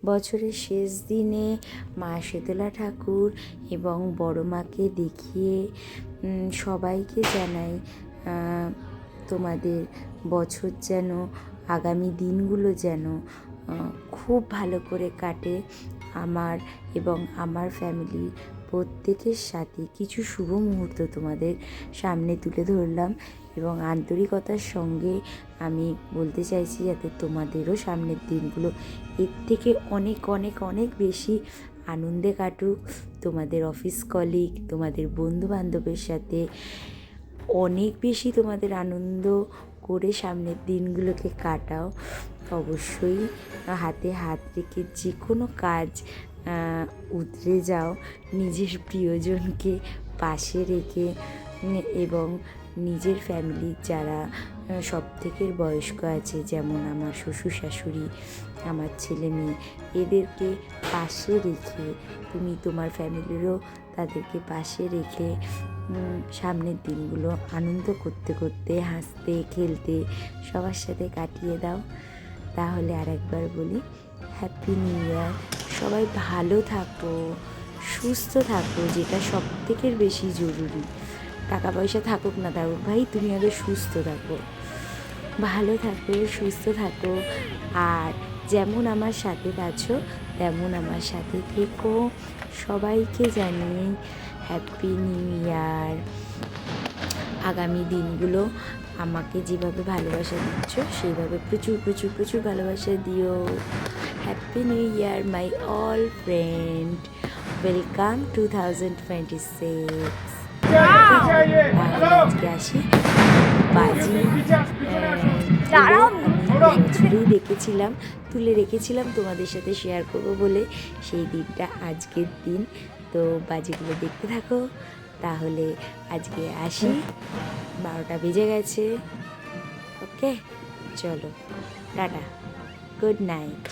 বছরের শেষ দিনে মা শীতলা ঠাকুর এবং বড় মাকে দেখিয়ে সবাইকে জানাই তোমাদের বছর যেন, আগামী দিনগুলো যেন খুব ভালো করে কাটে। আমার এবং আমার ফ্যামিলির প্রত্যেকের সাথে কিছু শুভ মুহূর্ত তোমাদের সামনে তুলে ধরলাম এবং আন্তরিকতার সঙ্গে আমি বলতে চাইছি যাতে তোমাদেরও সামনের দিনগুলো এর থেকে অনেক অনেক অনেক বেশি আনন্দে কাটুক। তোমাদের অফিস কলিগ, তোমাদের বন্ধুবান্ধবের সাথে অনেক বেশি তোমাদের আনন্দ করে সামনের দিনগুলোকে কাটাও। অবশ্যই হাতে হাত রেখে যে কোনো কাজ উতরে যাও, নিজের প্রিয়জনকে পাশে রেখে এবং নিজের ফ্যামিলির যারা সবথেকে বয়স্ক আছে, যেমন আমার শ্বশুর শাশুড়ি, আমার ছেলে মেয়ে, এদেরকে পাশে রেখে তুমি তোমার ফ্যামিলিরও তাদেরকে পাশে রেখে সামনের দিনগুলো আনন্দ করতে করতে, হাসতে খেলতে সবার সাথে কাটিয়ে দাও। তাহলে আরেকবার বলি, হ্যাপি নিউ ইয়ার। সবাই ভালো থাকো, সুস্থ থাকো, যেটা সবথেকে বেশি জরুরি। টাকা পয়সা থাকুক না থাকুক ভাই, তুমি আগে সুস্থ থাকো, ভালো থাকো, সুস্থ থাকো। আর যেমন আমার সাথে আছো তেমন আমার সাথে থেকো। সবাইকে জানিয়ে হ্যাপি নিউ ইয়ার। আগামী দিনগুলো আমাকে যেভাবে ভালোবাসা দিচ্ছ সেইভাবে প্রচুর প্রচুর প্রচুর ভালোবাসা দিও। Happy new year my all friend, welcome 2026। আজকে আসি। বাজি বছরেই দেখেছিলাম, তুলে রেখেছিলাম তোমাদের সাথে শেয়ার করব বলে, সেই দিনটা আজকের দিন। তো বাজিগুলো দেখতে থাকো। তাহলে আজকে আসি, 12টা বেজে গেছে। ওকে, চলো টাটা, গুড নাইট।